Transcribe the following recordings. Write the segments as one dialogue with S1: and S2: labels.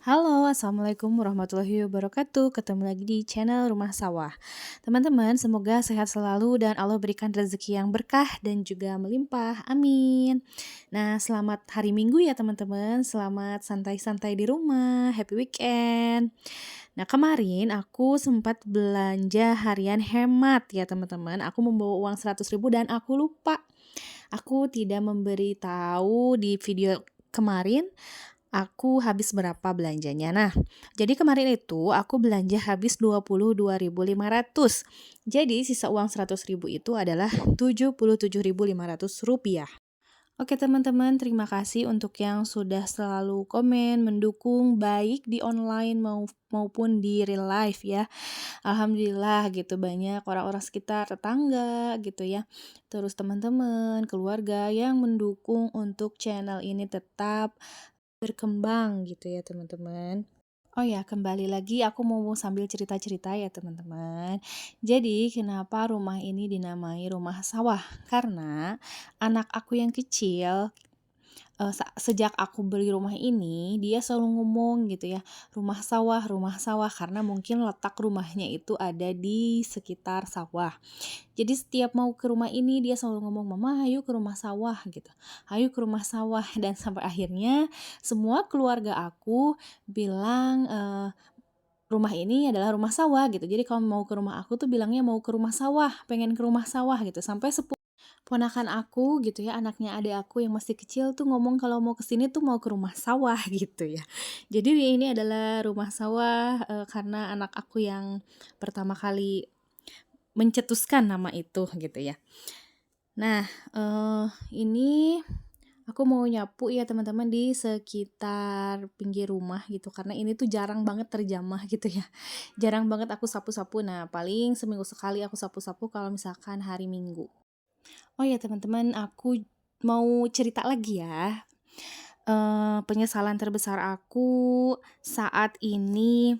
S1: Halo, Assalamualaikum warahmatullahi wabarakatuh. Ketemu lagi di channel Rumah Sawah. Teman-teman, semoga sehat selalu dan Allah berikan rezeki yang berkah dan juga melimpah. Amin. Nah, selamat hari Minggu ya teman-teman. Selamat santai-santai di rumah. Happy weekend. Nah, kemarin aku sempat belanja harian hemat ya teman-teman. Aku membawa uang 100.000 dan aku lupa. Aku tidak memberitahu di video kemarin aku habis berapa belanjanya. Nah, jadi kemarin itu aku belanja habis 22.500. Jadi sisa uang 100.000 itu adalah 77.500 rupiah. Oke teman-teman, terima kasih untuk yang sudah selalu komen, mendukung baik di online maupun di real life ya. Alhamdulillah gitu banyak orang-orang sekitar, tetangga gitu ya. Terus teman-teman, keluarga yang mendukung untuk channel ini tetap berkembang gitu ya teman-teman. Oh ya, kembali lagi aku mau sambil cerita-cerita ya teman-teman. Jadi kenapa rumah ini dinamai rumah sawah? Karena anak aku yang kecil sejak aku beli rumah ini, dia selalu ngomong gitu ya, rumah sawah," karena mungkin letak rumahnya itu ada di sekitar sawah. Jadi setiap mau ke rumah ini dia selalu ngomong, "Mama, ayo ke rumah sawah," gitu. "Ayo ke rumah sawah." Dan sampai akhirnya semua keluarga aku bilang, rumah ini adalah rumah sawah gitu. Jadi kalau mau ke rumah aku tuh bilangnya mau ke rumah sawah, pengen ke rumah sawah gitu. Sampai ponakan aku gitu ya, anaknya adik aku yang masih kecil tuh ngomong kalau mau ke sini tuh mau ke rumah sawah gitu ya. Jadi ini adalah rumah sawah, karena anak aku yang pertama kali mencetuskan nama itu gitu ya. Nah, ini aku mau nyapu ya teman-teman di sekitar pinggir rumah gitu, karena ini tuh jarang banget terjamah gitu ya. Jarang banget aku sapu-sapu, nah paling seminggu sekali aku sapu-sapu kalau misalkan hari Minggu. Oh ya teman-teman, aku mau cerita lagi ya. Penyesalan terbesar aku saat ini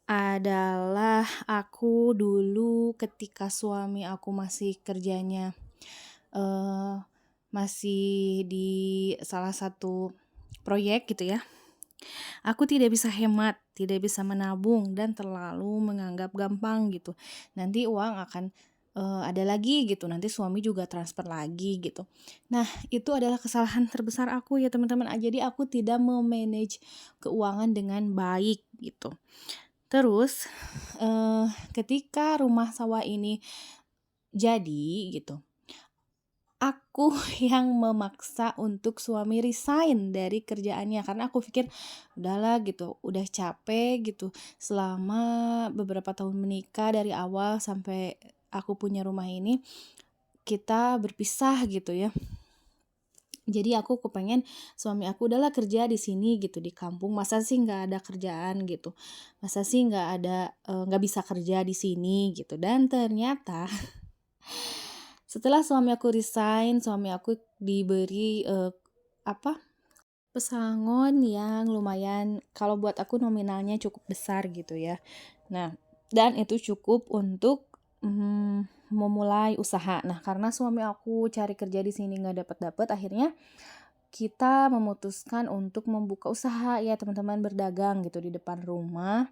S1: adalah aku dulu ketika suami aku masih kerjanya, eee, masih di salah satu proyek gitu ya. Aku tidak bisa hemat, tidak bisa menabung dan terlalu menganggap gampang gitu. Nanti uang akan, ada lagi gitu, nanti suami juga transfer lagi gitu. Nah, itu adalah kesalahan terbesar aku ya teman-teman, jadi aku tidak me-manage keuangan dengan baik gitu. Terus, ketika rumah sawah ini jadi gitu, aku yang memaksa untuk suami resign dari kerjaannya karena aku pikir, "Udahlah," gitu, "udah capek," gitu, selama beberapa tahun menikah dari awal sampai aku punya rumah ini, kita berpisah gitu ya. Jadi aku kepengen suami aku, "Udahlah kerja di sini," gitu, "di kampung, masa sih nggak ada kerjaan?" gitu, "Masa sih nggak bisa kerja di sini?" gitu. Dan ternyata setelah suami aku resign, suami aku diberi, apa, pesangon yang lumayan kalau buat aku nominalnya cukup besar gitu ya. Nah, dan itu cukup untuk, memulai usaha. Nah, karena suami aku cari kerja di sini nggak dapet-dapet, akhirnya kita memutuskan untuk membuka usaha ya teman-teman, berdagang gitu di depan rumah,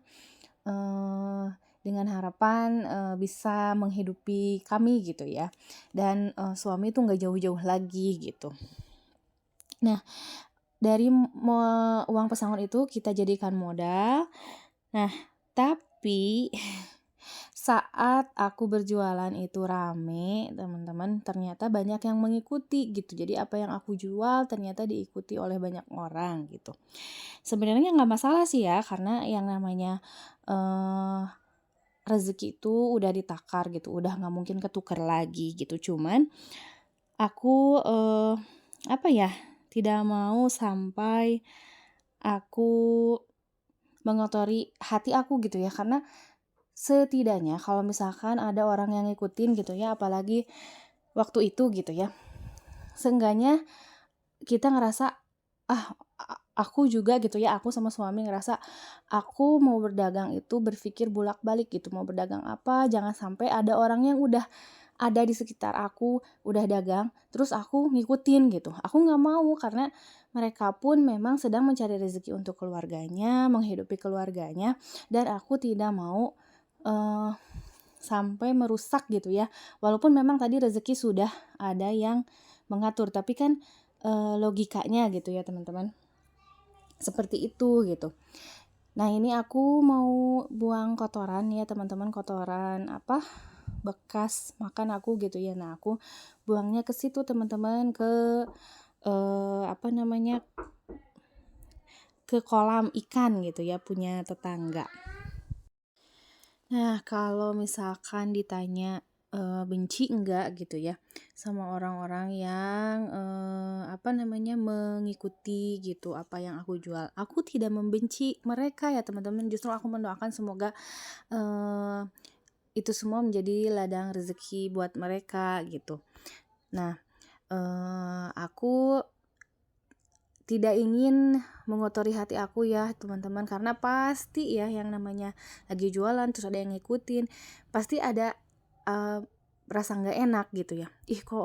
S1: eee, dengan harapan, bisa menghidupi kami gitu ya. Dan, suami tuh nggak jauh-jauh lagi gitu. Nah, dari uang pesangon itu kita jadikan modal. Nah, tapi saat aku berjualan itu rame, teman-teman, ternyata banyak yang mengikuti gitu. Jadi apa yang aku jual ternyata diikuti oleh banyak orang gitu. Sebenarnya nggak masalah sih ya, karena yang namanya, eee, rezeki itu udah ditakar gitu, udah nggak mungkin ketukar lagi gitu. Cuman aku, apa ya, tidak mau sampai aku mengotori hati aku gitu ya, karena setidaknya kalau misalkan ada orang yang ngikutin gitu ya, apalagi waktu itu gitu ya, seenggaknya kita ngerasa, "Ah, aku juga," gitu ya, aku sama suami ngerasa, aku mau berdagang itu berpikir bolak-balik gitu, mau berdagang apa, jangan sampai ada orang yang udah ada di sekitar aku udah dagang, terus aku ngikutin gitu. Aku nggak mau karena mereka pun memang sedang mencari rezeki untuk keluarganya, menghidupi keluarganya, dan aku tidak mau eh, sampai merusak gitu ya. Walaupun memang tadi rezeki sudah ada yang mengatur, tapi kan logikanya gitu ya teman-teman. Seperti itu gitu. Nah, ini aku mau buang kotoran ya teman-teman, kotoran apa? Bekas makan aku gitu ya. Nah, aku buangnya ke situ teman-teman, ke apa namanya? Ke kolam ikan gitu ya, punya tetangga. Nah, kalau misalkan ditanya benci enggak gitu ya sama orang-orang yang apa namanya mengikuti gitu apa yang aku jual. Aku tidak membenci mereka ya teman-teman. Justru aku mendoakan semoga eh, itu semua menjadi ladang rezeki buat mereka gitu. Nah, aku tidak ingin mengotori hati aku ya teman-teman, karena pasti ya yang namanya lagi jualan terus ada yang ngikutin, pasti ada uh, rasa nggak enak gitu ya. Ih, kok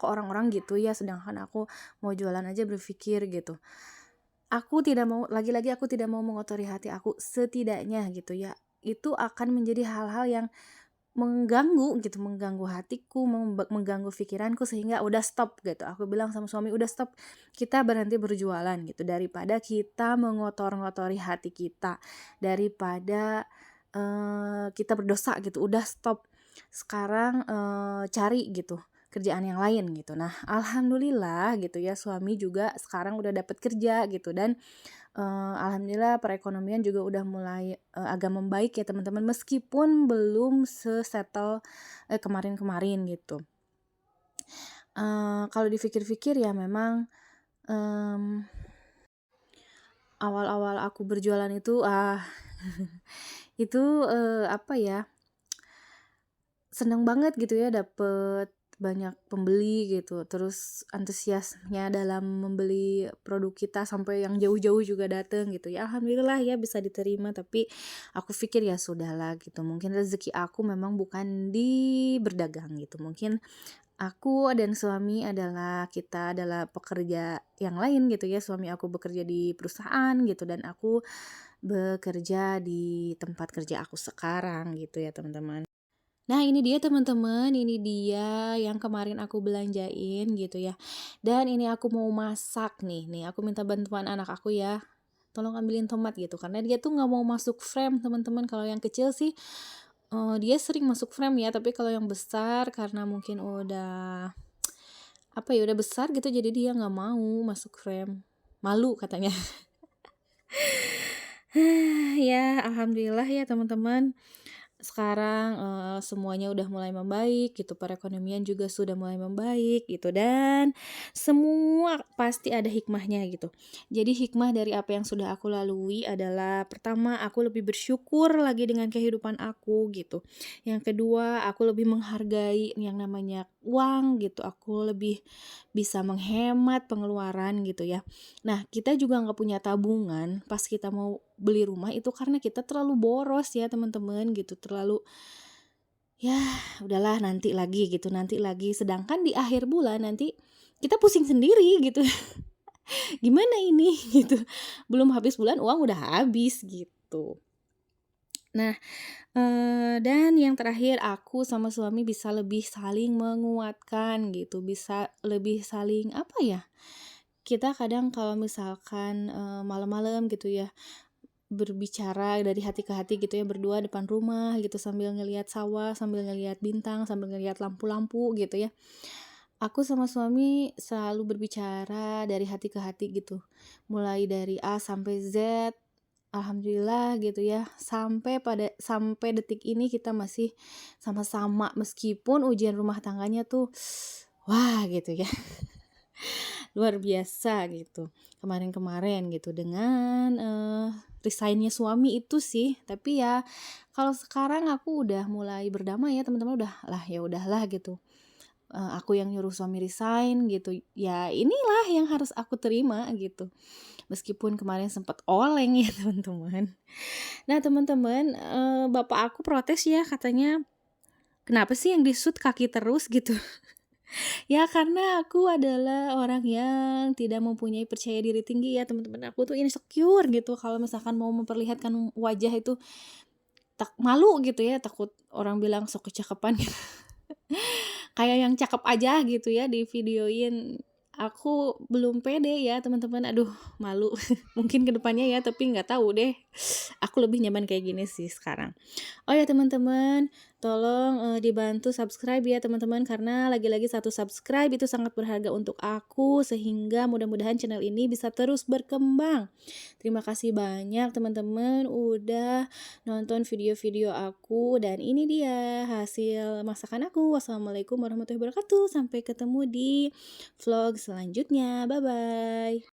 S1: orang-orang gitu ya, sedangkan aku mau jualan aja berpikir gitu. Aku tidak mau, lagi-lagi aku tidak mau mengotori hati aku, setidaknya gitu ya. Itu akan menjadi hal-hal yang mengganggu gitu, mengganggu hatiku, mengganggu pikiranku, sehingga udah stop gitu. Aku bilang sama suami, udah stop, kita berhenti berjualan gitu, daripada kita mengotor-ngotori hati kita, daripada kita berdosa gitu. Udah stop, sekarang cari gitu kerjaan yang lain gitu. Nah, alhamdulillah gitu ya, suami juga sekarang udah dapat kerja gitu, dan alhamdulillah perekonomian juga udah mulai agak membaik ya teman-teman, meskipun belum sesettle kemarin-kemarin gitu. Kalau dipikir-pikir ya memang awal-awal aku berjualan itu itu apa ya, seneng banget gitu ya, dapet banyak pembeli gitu, terus antusiasnya dalam membeli produk kita sampai yang jauh-jauh juga dateng gitu ya. Alhamdulillah ya bisa diterima, tapi aku pikir ya sudahlah gitu, mungkin rezeki aku memang bukan di berdagang gitu. Mungkin aku dan suami kita adalah pekerja yang lain gitu ya. Suami aku bekerja di perusahaan gitu, dan aku bekerja di tempat kerja aku sekarang gitu ya teman-teman. Nah, ini dia teman-teman, ini dia yang kemarin aku belanjain gitu ya. Dan ini aku mau masak nih. Nih, aku minta bantuan anak aku ya. Tolong ambilin tomat gitu, karena dia tuh nggak mau masuk frame teman-teman. Kalau yang kecil sih dia sering masuk frame ya, tapi kalau yang besar karena mungkin udah apa ya, udah besar gitu, jadi dia nggak mau masuk frame. Malu katanya. Ya, alhamdulillah ya teman-teman. Sekarang semuanya udah mulai membaik gitu, perekonomian juga sudah mulai membaik gitu, dan semua pasti ada hikmahnya gitu. Jadi hikmah dari apa yang sudah aku lalui adalah, pertama, aku lebih bersyukur lagi dengan kehidupan aku gitu. Yang kedua, aku lebih menghargai yang namanya uang gitu. Aku lebih bisa menghemat pengeluaran gitu ya. Nah, kita juga nggak punya tabungan pas kita mau beli rumah itu, karena kita terlalu boros ya teman-teman gitu, terlalu ya udahlah nanti lagi gitu, nanti lagi, sedangkan di akhir bulan nanti kita pusing sendiri gitu. Gimana ini gitu, belum habis bulan uang udah habis gitu. Nah, dan yang terakhir, aku sama suami bisa lebih saling menguatkan gitu, bisa lebih saling apa ya, kita kadang kalau misalkan malam-malam gitu ya, berbicara dari hati ke hati gitu ya, berdua depan rumah gitu, sambil ngelihat sawah, sambil ngelihat bintang, sambil ngelihat lampu-lampu gitu ya. Aku sama suami selalu berbicara dari hati ke hati gitu, mulai dari A sampai Z. Alhamdulillah gitu ya, sampai detik ini kita masih sama-sama, meskipun ujian rumah tangganya tuh wah gitu ya. Luar biasa gitu kemarin-kemarin gitu, dengan resign-nya suami itu sih. Tapi ya kalau sekarang aku udah mulai berdamai ya teman-teman, ya udahlah gitu. Aku yang nyuruh suami resign gitu. Ya inilah yang harus aku terima gitu. Meskipun kemarin sempat oleng ya teman-teman. Nah teman-teman, bapak aku protes ya, katanya kenapa sih yang di-shoot kaki terus gitu? Ya karena aku adalah orang yang tidak mempunyai percaya diri tinggi ya teman-teman, aku tuh insecure gitu kalau misalkan mau memperlihatkan wajah itu malu gitu ya, takut orang bilang sok kecakepan gitu. Kayak yang cakep aja gitu ya di videoin, aku belum pede ya teman-teman, aduh malu. Mungkin kedepannya ya, tapi nggak tahu deh, aku lebih nyaman kayak gini sih sekarang. Oh ya teman-teman, tolong, dibantu subscribe ya teman-teman, karena lagi-lagi satu subscribe itu sangat berharga untuk aku, sehingga mudah-mudahan channel ini bisa terus berkembang. Terima kasih banyak teman-teman udah nonton video-video aku, dan ini dia hasil masakan aku. Wassalamualaikum warahmatullahi wabarakatuh, sampai ketemu di vlog selanjutnya, bye-bye.